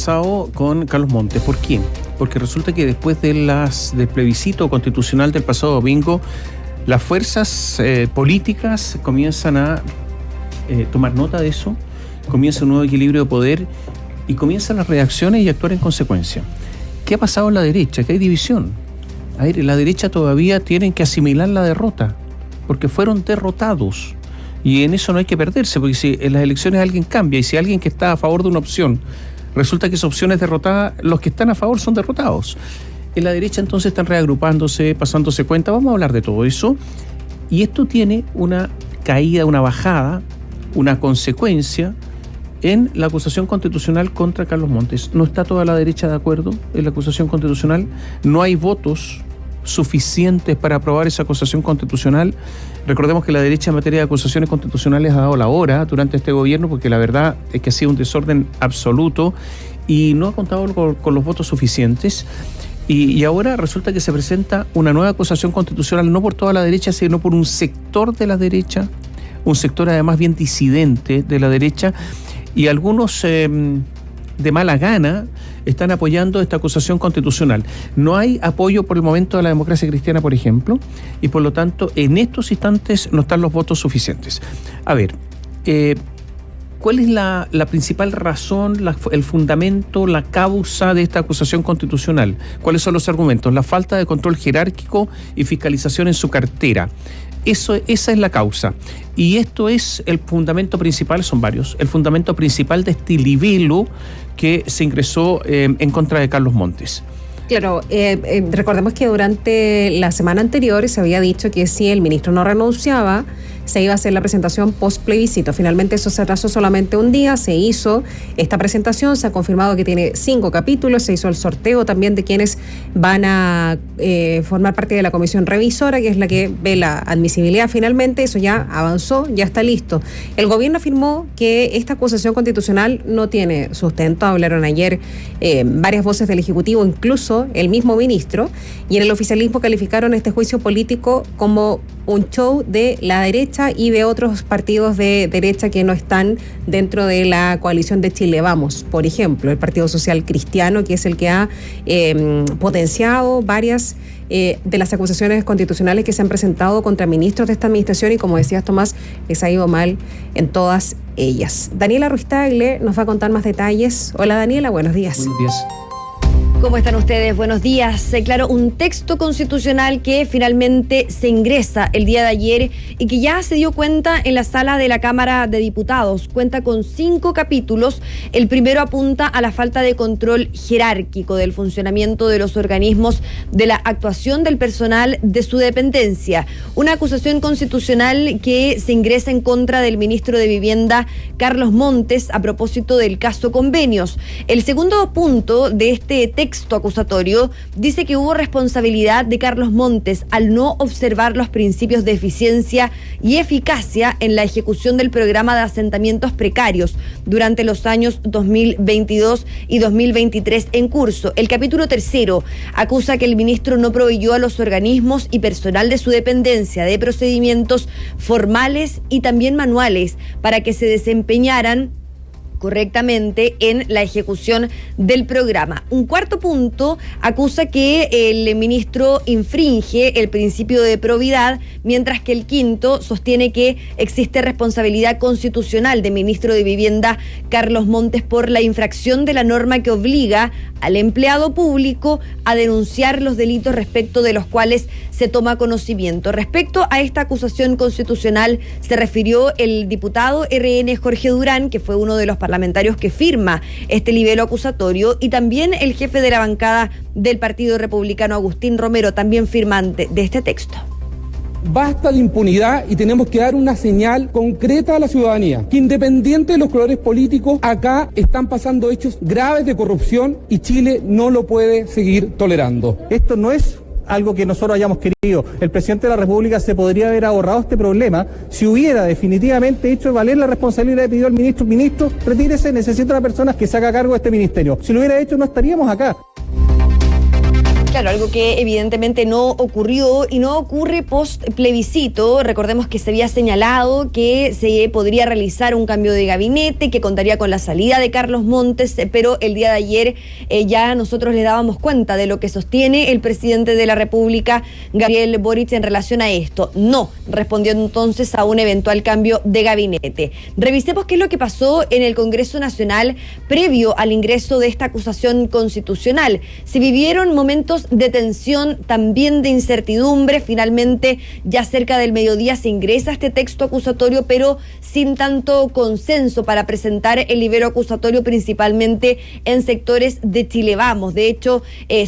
pasado con Carlos Montes. ¿Por qué? Porque resulta que después del plebiscito constitucional del pasado domingo, las fuerzas políticas comienzan a tomar nota de eso, comienza un nuevo equilibrio de poder y comienzan las reacciones y actuar en consecuencia. ¿Qué ha pasado en la derecha? Que hay división. A ver, la derecha todavía tienen que asimilar la derrota, porque fueron derrotados. Y en eso no hay que perderse, porque si en las elecciones alguien cambia y si alguien que está a favor de una opción resulta que esa opción es derrotada, los que están a favor son derrotados. En la derecha entonces están reagrupándose, pasándose cuenta. Vamos a hablar de todo eso. Y esto tiene una caída, una bajada, una consecuencia en la acusación constitucional contra Carlos Montes. No está toda la derecha de acuerdo en la acusación constitucional. No hay votos suficientes para aprobar esa acusación constitucional. Recordemos que la derecha en materia de acusaciones constitucionales ha dado la hora durante este gobierno, porque la verdad es que ha sido un desorden absoluto y no ha contado con los votos suficientes. Y ahora resulta que se presenta una nueva acusación constitucional, no por toda la derecha, sino por un sector de la derecha, un sector además bien disidente de la derecha, y algunos de mala gana están apoyando esta acusación constitucional. No hay apoyo por el momento de la democracia cristiana, por ejemplo, y por lo tanto en estos instantes no están los votos suficientes. A ver, ¿cuál es la principal razón, el fundamento, la causa de esta acusación constitucional? ¿Cuáles son los argumentos? La falta de control jerárquico y fiscalización en su cartera. Esa es la causa. Y esto es el fundamento principal, son varios, el fundamento principal de este libelo que se ingresó en contra de Carlos Montes. Claro, recordemos que durante la semana anterior se había dicho que si el ministro no renunciaba, se iba a hacer la presentación post-plebiscito. Finalmente eso se atrasó solamente un día, se hizo esta presentación, se ha confirmado que tiene 5 capítulos, se hizo el sorteo también de quienes van a formar parte de la comisión revisora, que es la que ve la admisibilidad finalmente. Eso ya avanzó, ya está listo. El gobierno afirmó que esta acusación constitucional no tiene sustento. Hablaron ayer varias voces del Ejecutivo, incluso el mismo ministro, y en el oficialismo calificaron este juicio político como un show de la derecha y de otros partidos de derecha que no están dentro de la coalición de Chile Vamos. Por ejemplo, el Partido Social Cristiano, que es el que ha potenciado varias de las acusaciones constitucionales que se han presentado contra ministros de esta administración, y como decías, Tomás, les ha ido mal en todas ellas. Daniela Ruiz-Tagle nos va a contar más detalles. Hola Daniela, buenos días. Buenos días. ¿Cómo están ustedes? Buenos días. Claro, un texto constitucional que finalmente se ingresa el día de ayer y que ya se dio cuenta en la sala de la Cámara de Diputados. Cuenta con 5 capítulos. El primero apunta a la falta de control jerárquico del funcionamiento de los organismos, de la actuación del personal de su dependencia. Una acusación constitucional que se ingresa en contra del ministro de Vivienda, Carlos Montes, a propósito del caso Convenios. El segundo punto de este texto acusatorio dice que hubo responsabilidad de Carlos Montes al no observar los principios de eficiencia y eficacia en la ejecución del programa de asentamientos precarios durante los años 2022 y 2023 en curso. El capítulo tercero acusa que el ministro no proveyó a los organismos y personal de su dependencia de procedimientos formales y también manuales para que se desempeñaran correctamente en la ejecución del programa. Un cuarto punto acusa que el ministro infringe el principio de probidad, mientras que el quinto sostiene que existe responsabilidad constitucional del ministro de Vivienda, Carlos Montes, por la infracción de la norma que obliga al empleado público a denunciar los delitos respecto de los cuales se toma conocimiento. Respecto a esta acusación constitucional se refirió el diputado RN Jorge Durán, que fue uno de los parlamentarios que firma este libelo acusatorio, y también el jefe de la bancada del Partido Republicano, Agustín Romero, también firmante de este texto. Basta de impunidad y tenemos que dar una señal concreta a la ciudadanía, que independiente de los colores políticos, acá están pasando hechos graves de corrupción y Chile no lo puede seguir tolerando. Esto no es algo que nosotros hayamos querido. El presidente de la República se podría haber ahorrado este problema si hubiera definitivamente hecho valer la responsabilidad y pidió al ministro, retírese, necesito una persona que se haga cargo de este ministerio. Si lo hubiera hecho no estaríamos acá. Claro, algo que evidentemente no ocurrió y no ocurre post plebiscito. Recordemos que se había señalado que se podría realizar un cambio de gabinete, que contaría con la salida de Carlos Montes, pero el día de ayer ya nosotros le dábamos cuenta de lo que sostiene el presidente de la República, Gabriel Boric, en relación a esto. No respondió entonces a un eventual cambio de gabinete. Revisemos qué es lo que pasó en el Congreso Nacional previo al ingreso de esta acusación constitucional. Se vivieron momentos de tensión, también de incertidumbre. Finalmente, ya cerca del mediodía se ingresa este texto acusatorio, pero sin tanto consenso para presentar el libelo acusatorio, principalmente en sectores de Chile Vamos. De hecho,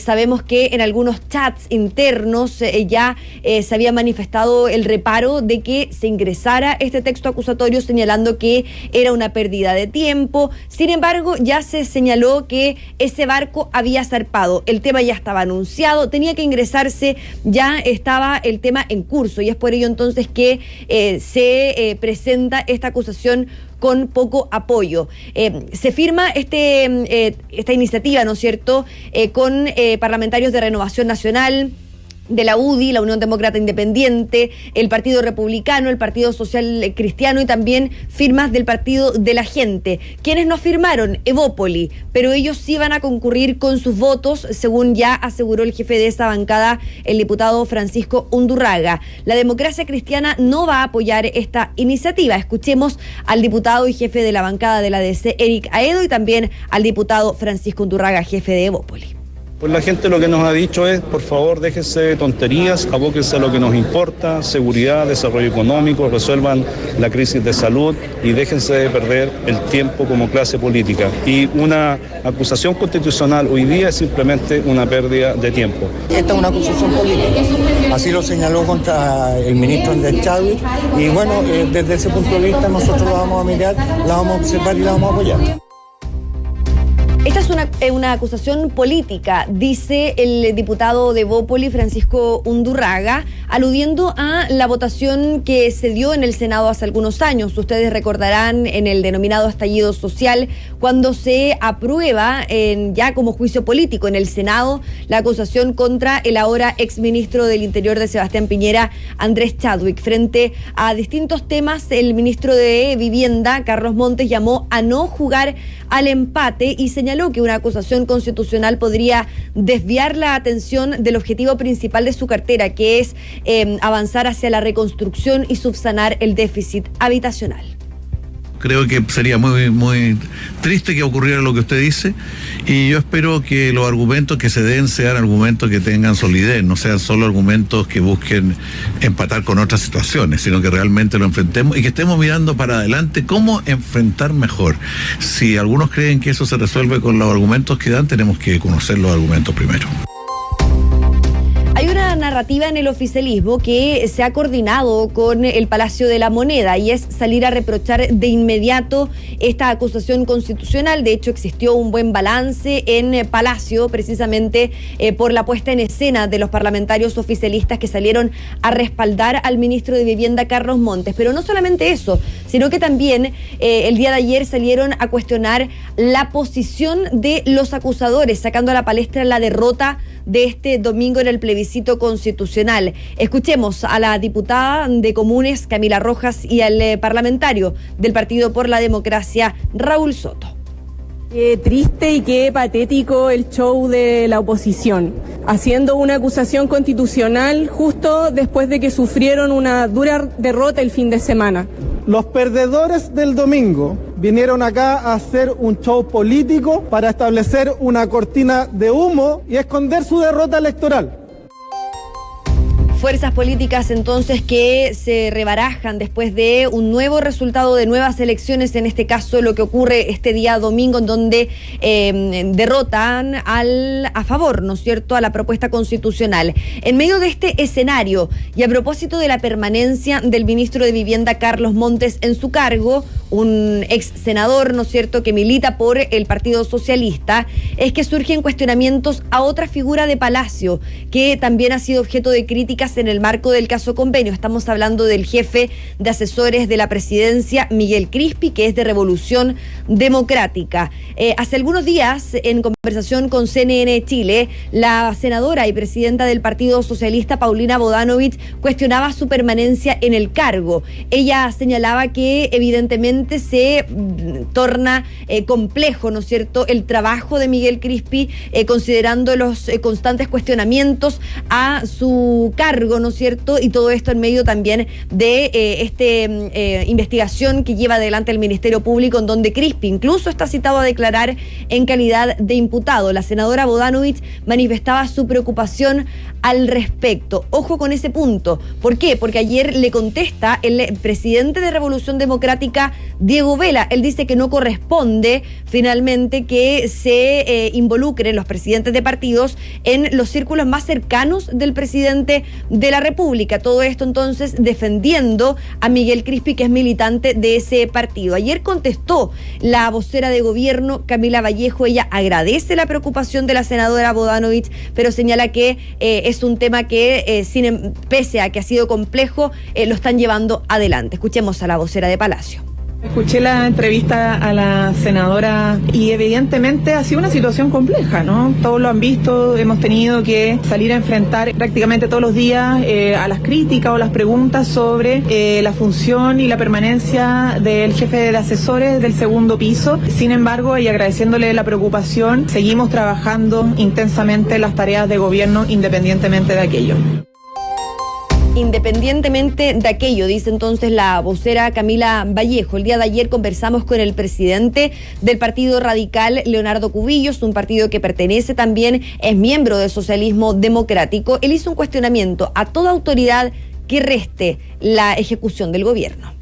sabemos que en algunos chats internos ya se había manifestado el reparo de que se ingresara este texto acusatorio, señalando que era una pérdida de tiempo. Sin embargo, ya se señaló que ese barco había zarpado. El tema ya estaba anunciado, tenía que ingresarse, ya estaba el tema en curso, y es por ello entonces que se presenta esta acusación con poco apoyo. Se firma esta iniciativa, ¿no es cierto?, con parlamentarios de Renovación Nacional, de la UDI, la Unión Demócrata Independiente, el Partido Republicano, el Partido Social Cristiano y también firmas del Partido de la Gente. ¿Quiénes no firmaron? Evópoli, pero ellos sí van a concurrir con sus votos, según ya aseguró el jefe de esa bancada, el diputado Francisco Undurraga. La Democracia Cristiana no va a apoyar esta iniciativa. Escuchemos al diputado y jefe de la bancada de la DC, Eric Aedo, y también al diputado Francisco Undurraga, jefe de Evópoli. Pues la gente lo que nos ha dicho es, por favor, déjense de tonterías, abóquense a lo que nos importa, seguridad, desarrollo económico, resuelvan la crisis de salud y déjense de perder el tiempo como clase política. Y una acusación constitucional hoy día es simplemente una pérdida de tiempo. Esta es una acusación política, así lo señaló contra el ministro Andrés Chadwick, y bueno, desde ese punto de vista nosotros la vamos a mirar, la vamos a observar y la vamos a apoyar. Esta es una acusación política, dice el diputado de Evópoli, Francisco Undurraga, aludiendo a la votación que se dio en el Senado hace algunos años. Ustedes recordarán en el denominado estallido social, cuando se aprueba ya como juicio político en el Senado la acusación contra el ahora exministro del Interior de Sebastián Piñera, Andrés Chadwick. Frente a distintos temas, el ministro de Vivienda, Carlos Montes, llamó a no jugar al empate y señaló que una acusación constitucional podría desviar la atención del objetivo principal de su cartera, que es avanzar hacia la reconstrucción y subsanar el déficit habitacional. Creo que sería muy triste que ocurriera lo que usted dice, y yo espero que los argumentos que se den sean argumentos que tengan solidez, no sean solo argumentos que busquen empatar con otras situaciones, sino que realmente lo enfrentemos y que estemos mirando para adelante cómo enfrentar mejor. Si algunos creen que eso se resuelve con los argumentos que dan, tenemos que conocer los argumentos primero. Hay una narrativa en el oficialismo que se ha coordinado con el Palacio de la Moneda, y es salir a reprochar de inmediato esta acusación constitucional. De hecho, existió un buen balance en Palacio, precisamente por la puesta en escena de los parlamentarios oficialistas que salieron a respaldar al ministro de Vivienda, Carlos Montes. Pero no solamente eso, sino que también el día de ayer salieron a cuestionar la posición de los acusadores, sacando a la palestra la derrota de este domingo en el plebiscito constitucional. Escuchemos a la diputada de Comunes, Camila Rojas, y al parlamentario del Partido por la Democracia, Raúl Soto. Qué triste y qué patético el show de la oposición, haciendo una acusación constitucional justo después de que sufrieron una dura derrota el fin de semana. Los perdedores del domingo vinieron acá a hacer un show político para establecer una cortina de humo y esconder su derrota electoral. Fuerzas políticas entonces que se rebarajan después de un nuevo resultado de nuevas elecciones, en este caso lo que ocurre este día domingo, en donde derrotan a favor, ¿no es cierto?, a la propuesta constitucional. En medio de este escenario, y a propósito de la permanencia del ministro de Vivienda, Carlos Montes, en su cargo, un ex senador, ¿no es cierto?, que milita por el Partido Socialista, es que surgen cuestionamientos a otra figura de Palacio, que también ha sido objeto de críticas en el marco del caso Convenio. Estamos hablando del jefe de asesores de la presidencia, Miguel Crispi, que es de Revolución Democrática. Hace algunos días, en conversación con CNN Chile, la senadora y presidenta del Partido Socialista, Paulina Bodanovich, cuestionaba su permanencia en el cargo. Ella señalaba que evidentemente se torna complejo, ¿no es cierto?, el trabajo de Miguel Crispi, considerando los constantes cuestionamientos a su cargo, ¿no es cierto?, y todo esto en medio también de investigación que lleva adelante el Ministerio Público, en donde Crispi incluso está citado a declarar en calidad de imputado. La senadora Bodanovich manifestaba su preocupación al respecto. Ojo con ese punto. ¿Por qué? Porque ayer le contesta el presidente de Revolución Democrática, Diego Vela. Él dice que no corresponde finalmente que se involucren los presidentes de partidos en los círculos más cercanos del presidente de la República. Todo esto entonces defendiendo a Miguel Crispi, que es militante de ese partido. Ayer contestó la vocera de gobierno, Camila Vallejo. Ella agradece la preocupación de la senadora Bodanovich, pero señala que es un tema que, pese a que ha sido complejo, lo están llevando adelante. Escuchemos a la vocera de Palacio. Escuché la entrevista a la senadora y evidentemente ha sido una situación compleja, ¿no? Todos lo han visto, hemos tenido que salir a enfrentar prácticamente todos los días a las críticas o las preguntas sobre la función y la permanencia del jefe de asesores del segundo piso. Sin embargo, y agradeciéndole la preocupación, seguimos trabajando intensamente en las tareas de gobierno independientemente de aquello. Independientemente de aquello, dice entonces la vocera Camila Vallejo. El día de ayer conversamos con el presidente del Partido Radical, Leonardo Cubillos, un partido que pertenece también, es miembro del Socialismo Democrático. Él hizo un cuestionamiento a toda autoridad que reste la ejecución del gobierno.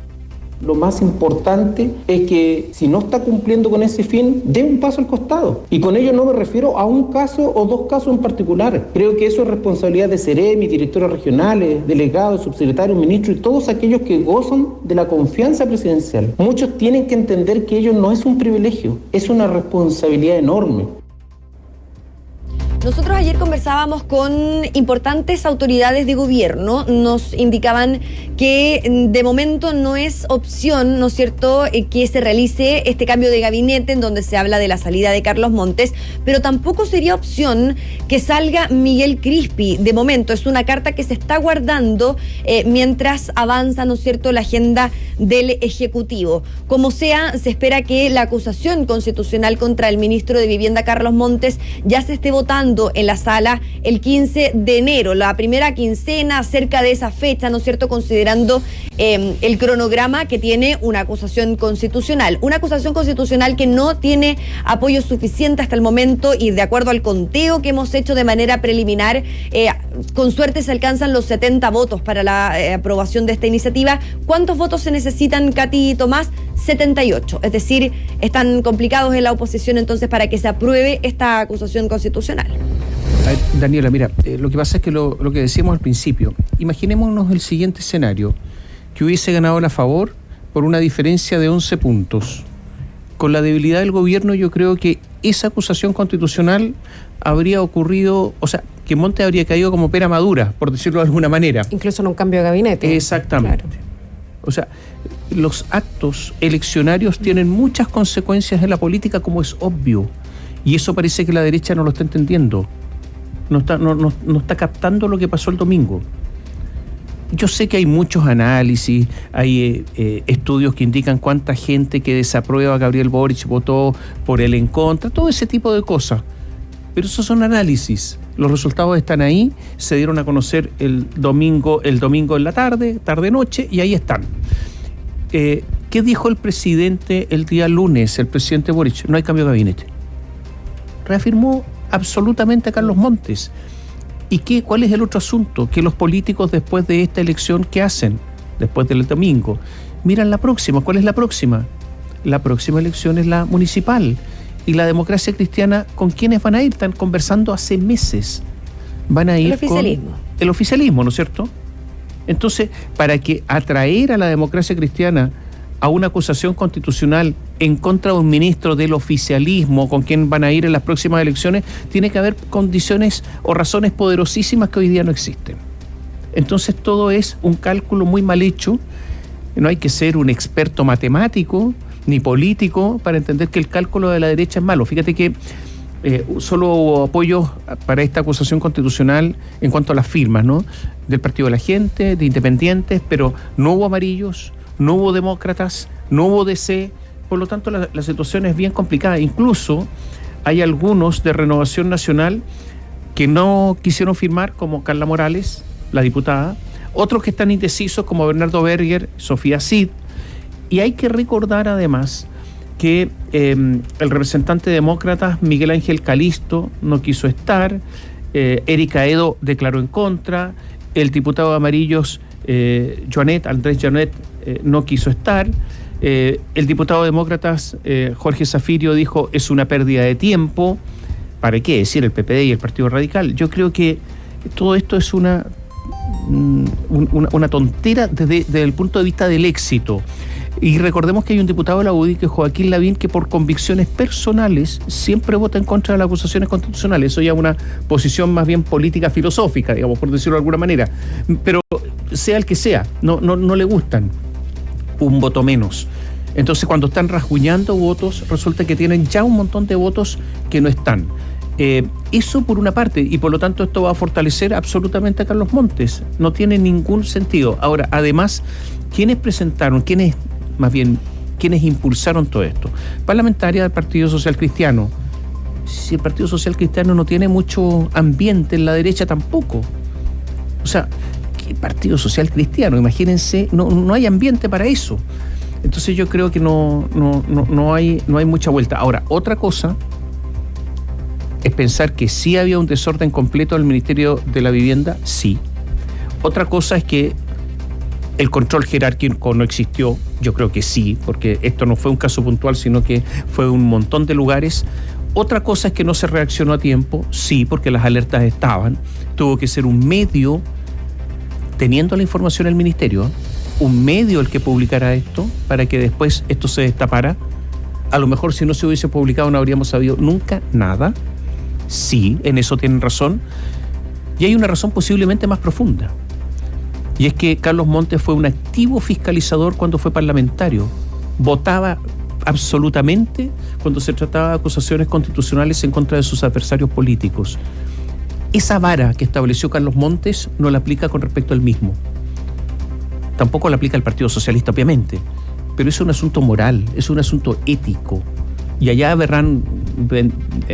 Lo más importante es que si no está cumpliendo con ese fin, dé un paso al costado. Y con ello no me refiero a un caso o dos casos en particular. Creo que eso es responsabilidad de Ceremi, directores regionales, delegados, subsecretarios, ministros y todos aquellos que gozan de la confianza presidencial. Muchos tienen que entender que ello no es un privilegio, es una responsabilidad enorme. Nosotros ayer conversábamos con importantes autoridades de gobierno, nos indicaban que de momento no es opción, ¿no es cierto?, que se realice este cambio de gabinete en donde se habla de la salida de Carlos Montes, pero tampoco sería opción que salga Miguel Crispi. De momento es una carta que se está guardando mientras avanza, ¿no es cierto?, la agenda del Ejecutivo. Como sea, se espera que la acusación constitucional contra el ministro de Vivienda, Carlos Montes, ya se esté votando en la sala el 15 de enero, la primera quincena, cerca de esa fecha, ¿no es cierto?, considerando el cronograma que tiene una acusación constitucional que no tiene apoyo suficiente hasta el momento, y de acuerdo al conteo que hemos hecho de manera preliminar, con suerte se alcanzan los 70 votos para la aprobación de esta iniciativa. ¿Cuántos votos se necesitan, Katy y Tomás? 78, es decir, están complicados en la oposición entonces para que se apruebe esta acusación constitucional. Daniela, mira, lo que pasa es que lo que decíamos al principio, imaginémonos el siguiente escenario, que hubiese ganado a favor por una diferencia de 11 puntos. Con la debilidad del gobierno, yo creo que esa acusación constitucional habría ocurrido, o sea, que Montes habría caído como pera madura, por decirlo de alguna manera. Incluso en un cambio de gabinete. Exactamente. Claro. O sea, los actos eleccionarios tienen muchas consecuencias en la política, como es obvio. Y eso parece que la derecha no lo está entendiendo. No está captando lo que pasó el domingo. Yo sé que hay muchos análisis, hay estudios que indican cuánta gente que desaprueba a Gabriel Boric votó por él en contra, todo ese tipo de cosas. Pero esos son análisis. Los resultados están ahí, se dieron a conocer el domingo en la tarde-noche, y ahí están. ¿Qué dijo el presidente el día lunes, el presidente Boric? No hay cambio de gabinete. Reafirmó absolutamente a Carlos Montes. ¿Y cuál es el otro asunto? Que los políticos, después de esta elección, ¿qué hacen? Después del domingo, miran la próxima. ¿Cuál es la próxima? La próxima elección es la municipal. Y la Democracia Cristiana, ¿con quiénes van a ir? Están conversando hace meses. Van a ir con el oficialismo, ¿no es cierto? Entonces, para que atraer a la Democracia Cristiana a una acusación constitucional en contra de un ministro del oficialismo con quien van a ir en las próximas elecciones, tiene que haber condiciones o razones poderosísimas que hoy día no existen. Entonces todo es un cálculo muy mal hecho. No hay que ser un experto matemático ni político para entender que el cálculo de la derecha es malo. Fíjate que solo hubo apoyo para esta acusación constitucional en cuanto a las firmas, ¿no? Del Partido de la Gente, de Independientes, pero no hubo amarillos, no hubo demócratas, no hubo DC. Por lo tanto, la situación es bien complicada. Incluso hay algunos de Renovación Nacional que no quisieron firmar, como Carla Morales, la diputada, otros que están indecisos, como Bernardo Berger, Sofía Cid. Y hay que recordar además que el representante demócrata Miguel Ángel Calisto no quiso estar, Erika Edo declaró en contra, el diputado de Amarillos Andrés Joanet no quiso estar, el diputado de Demócratas Jorge Zafirio dijo es una pérdida de tiempo. ¿Para qué decir el PPD y el Partido Radical? Yo creo que todo esto es una tontera desde el punto de vista del éxito. Y recordemos que hay un diputado de la UDI, que es Joaquín Lavín, que por convicciones personales siempre vota en contra de las acusaciones constitucionales. Eso ya es una posición más bien política filosófica, digamos, por decirlo de alguna manera. Pero sea el que sea, no le gustan. Un voto menos. Entonces, cuando están rasguñando votos, resulta que tienen ya un montón de votos que no están. Eso por una parte, y por lo tanto esto va a fortalecer absolutamente a Carlos Montes. No tiene ningún sentido. Ahora, además, ¿quiénes impulsaron todo esto? Parlamentaria del Partido Social Cristiano. Si el Partido Social Cristiano no tiene mucho ambiente en la derecha tampoco. O sea, ¿qué Partido Social Cristiano? Imagínense, no hay ambiente para eso. Entonces yo creo que no hay mucha vuelta. Ahora, otra cosa es pensar que sí había un desorden completo del Ministerio de la Vivienda, sí. Otra cosa es que el control jerárquico no existió, yo creo que sí, porque esto no fue un caso puntual, sino que fue un montón de lugares. Otra cosa es que no se reaccionó a tiempo, sí, porque las alertas estaban. Tuvo que ser un medio, teniendo la información del ministerio, un medio el que publicara esto, para que después esto se destapara. A lo mejor si no se hubiese publicado no habríamos sabido nunca nada. Sí, en eso tienen razón. Y hay una razón posiblemente más profunda. Y es que Carlos Montes fue un activo fiscalizador cuando fue parlamentario. Votaba absolutamente cuando se trataba de acusaciones constitucionales en contra de sus adversarios políticos. Esa vara que estableció Carlos Montes no la aplica con respecto al mismo. Tampoco la aplica el Partido Socialista, obviamente. Pero es un asunto moral, es un asunto ético. Y allá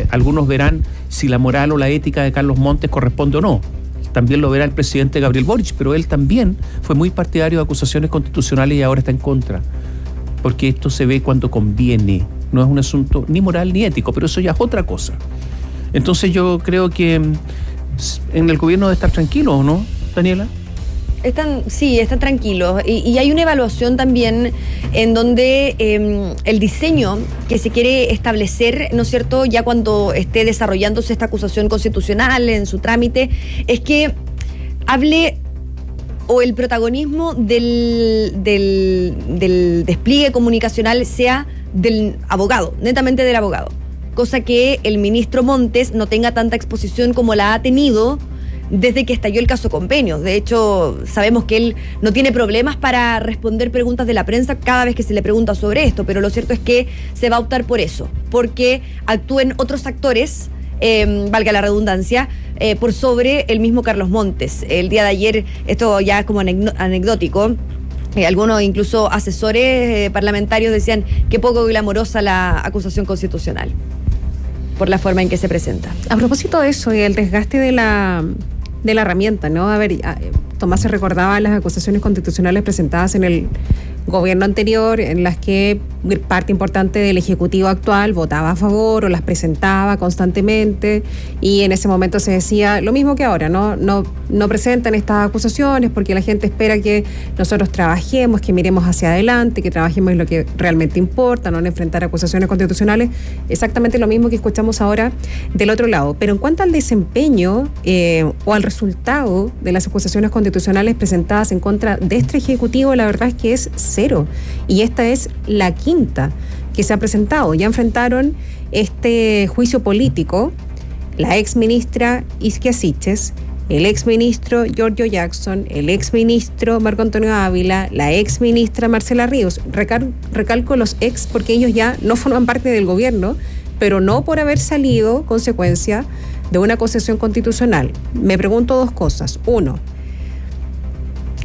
algunos verán si la moral o la ética de Carlos Montes corresponde o no. También lo verá el presidente Gabriel Boric, pero él también fue muy partidario de acusaciones constitucionales y ahora está en contra. Porque esto se ve cuando conviene. No es un asunto ni moral ni ético, pero eso ya es otra cosa. Entonces yo creo que en el gobierno debe estar tranquilo, ¿o no, Daniela? Están tranquilos. Y hay una evaluación también en donde el diseño que se quiere establecer, ¿no es cierto?, ya cuando esté desarrollándose esta acusación constitucional en su trámite, es que hable o el protagonismo del despliegue comunicacional sea del abogado, netamente del abogado. Cosa que el ministro Montes no tenga tanta exposición como la ha tenido desde que estalló el caso Convenios. De hecho, sabemos que él no tiene problemas para responder preguntas de la prensa cada vez que se le pregunta sobre esto, pero lo cierto es que se va a optar por eso, porque actúen otros actores, valga la redundancia, por sobre el mismo Carlos Montes. El día de ayer, esto ya es como anecdótico, algunos incluso asesores parlamentarios decían que poco glamorosa la acusación constitucional por la forma en que se presenta. A propósito de eso y el desgaste de la herramienta, ¿no? A ver, Tomás se recordaba las acusaciones constitucionales presentadas en el gobierno anterior, en las que parte importante del Ejecutivo actual votaba a favor o las presentaba constantemente, y en ese momento se decía lo mismo que ahora, no presentan estas acusaciones porque la gente espera que nosotros trabajemos, que miremos hacia adelante, que trabajemos en lo que realmente importa, no en enfrentar acusaciones constitucionales. Exactamente lo mismo que escuchamos ahora del otro lado. Pero en cuanto al desempeño o al resultado de las acusaciones constitucionales presentadas en contra de este Ejecutivo, la verdad es que es 0. Y esta es la quinta que se ha presentado. Ya enfrentaron este juicio político la ex ministra Isquia Siches, el ex ministro Giorgio Jackson, el ex ministro Marco Antonio Ávila, la ex ministra Marcela Ríos. Recalco los ex porque ellos ya no forman parte del gobierno, pero no por haber salido consecuencia de una acusación constitucional. Me pregunto dos cosas. Uno,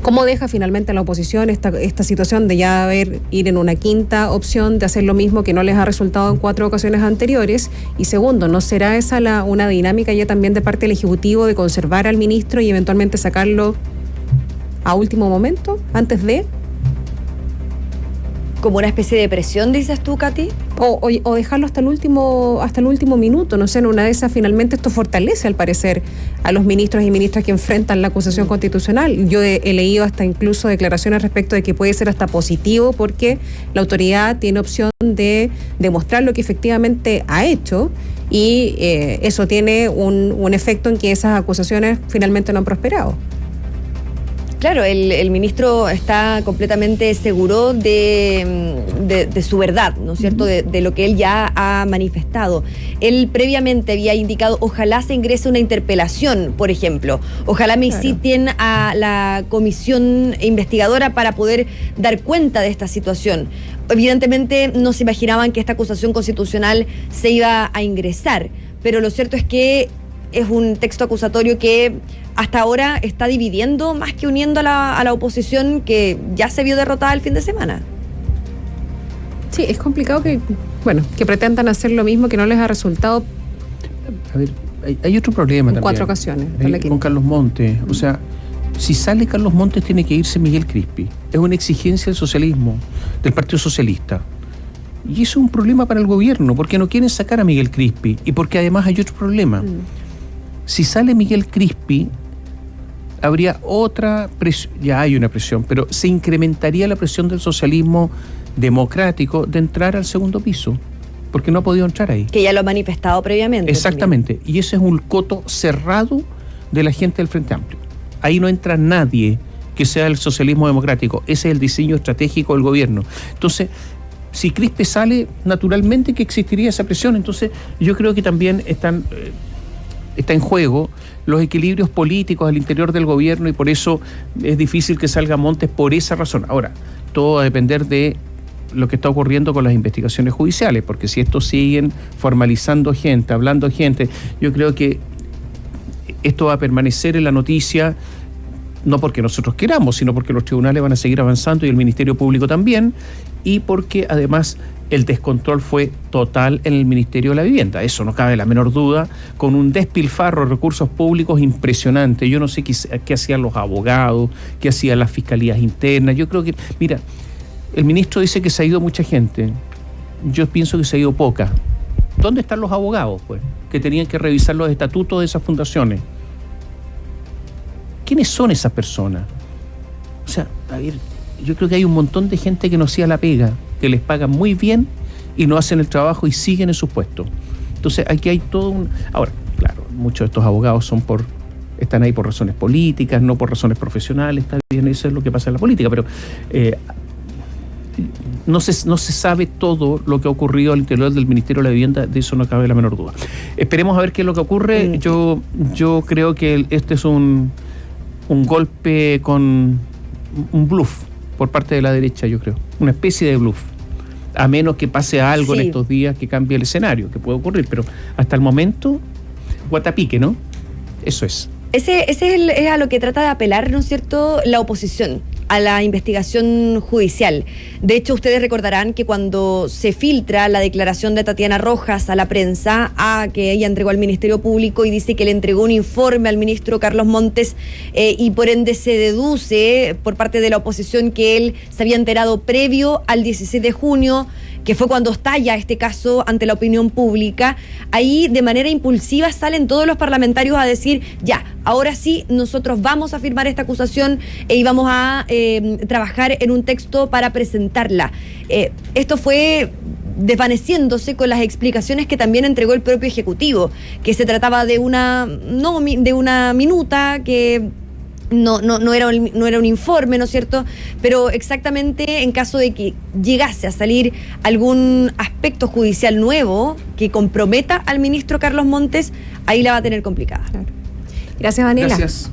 ¿cómo deja finalmente a la oposición esta situación de ya ir en una quinta opción, de hacer lo mismo que no les ha resultado en 4 ocasiones anteriores? Y segundo, ¿no será esa una dinámica ya también de parte del Ejecutivo de conservar al ministro y eventualmente sacarlo a último momento, antes de? ¿Como una especie de presión, dices tú, Katy? O dejarlo hasta el último minuto, no sé, en una de esas finalmente esto fortalece al parecer a los ministros y ministras que enfrentan la acusación constitucional. Yo he leído hasta incluso declaraciones respecto de que puede ser hasta positivo porque la autoridad tiene opción de demostrar lo que efectivamente ha hecho y eso tiene un efecto en que esas acusaciones finalmente no han prosperado. Claro, el ministro está completamente seguro de su verdad, ¿no es cierto?, de lo que él ya ha manifestado. Él previamente había indicado, ojalá se ingrese una interpelación, por ejemplo, ojalá me citen a la comisión investigadora para poder dar cuenta de esta situación. Evidentemente no se imaginaban que esta acusación constitucional se iba a ingresar, pero lo cierto es que es un texto acusatorio que hasta ahora está dividiendo más que uniendo a la oposición, que ya se vio derrotada el fin de semana. Sí, es complicado que pretendan hacer lo mismo que no les ha resultado. A ver, hay otro problema también. 4 ocasiones. Con Carlos Montes. O sea, si sale Carlos Montes tiene que irse Miguel Crispi. Es una exigencia del socialismo, del Partido Socialista. Y eso es un problema para el gobierno, porque no quieren sacar a Miguel Crispi y porque además hay otro problema. Si sale Miguel Crispi, habría otra presión, ya hay una presión, pero se incrementaría la presión del socialismo democrático de entrar al segundo piso, porque no ha podido entrar ahí. Que ya lo ha manifestado previamente. Exactamente, también. Y ese es un coto cerrado de la gente del Frente Amplio. Ahí no entra nadie que sea el socialismo democrático, ese es el diseño estratégico del gobierno. Entonces, si Crispi sale, naturalmente que existiría esa presión. Entonces, yo creo que también está en juego los equilibrios políticos al interior del gobierno y por eso es difícil que salga Montes por esa razón. Ahora, todo va a depender de lo que está ocurriendo con las investigaciones judiciales, porque si estos siguen formalizando gente, hablando gente, yo creo que esto va a permanecer en la noticia, no porque nosotros queramos, sino porque los tribunales van a seguir avanzando y el Ministerio Público también, y porque además el descontrol fue total en el Ministerio de la Vivienda. Eso no cabe la menor duda, con un despilfarro de recursos públicos impresionante. Yo no sé qué hacían los abogados, qué hacían las fiscalías internas. Yo creo que, mira, el ministro dice que se ha ido mucha gente. Yo pienso que se ha ido poca. ¿Dónde están los abogados, pues, que tenían que revisar los estatutos de esas fundaciones? ¿Quiénes son esas personas? O sea, a ver, yo creo que hay un montón de gente que no hacía la pega, que les pagan muy bien y no hacen el trabajo y siguen en sus puestos. Entonces aquí hay todo un... Ahora, claro, muchos de estos abogados están ahí por razones políticas, no por razones profesionales, está bien, eso es lo que pasa en la política, pero no se sabe todo lo que ha ocurrido al interior del Ministerio de la Vivienda, de eso no cabe la menor duda. Esperemos a ver qué es lo que ocurre. Yo creo que este es un golpe con un bluff por parte de la derecha, yo creo, una especie de bluff, a menos que pase algo en estos días que cambie el escenario, que puede ocurrir, pero hasta el momento, guatapique, ¿no? Eso es. Ese es a lo que trata de apelar, ¿no es cierto?, la oposición a la investigación judicial. De hecho, ustedes recordarán que cuando se filtra la declaración de Tatiana Rojas a la prensa, que ella entregó al Ministerio Público y dice que le entregó un informe al ministro Carlos Montes y por ende se deduce por parte de la oposición que él se había enterado previo al 16 de junio, que fue cuando estalla este caso ante la opinión pública. Ahí de manera impulsiva salen todos los parlamentarios a decir, ya, ahora sí, nosotros vamos a firmar esta acusación y vamos a trabajar en un texto para presentarla. Esto fue desvaneciéndose con las explicaciones que también entregó el propio Ejecutivo, que se trataba de una minuta que no era un informe, ¿no es cierto? Pero exactamente en caso de que llegase a salir algún aspecto judicial nuevo que comprometa al ministro Carlos Montes, ahí la va a tener complicada. Claro. Gracias, Daniela. Gracias.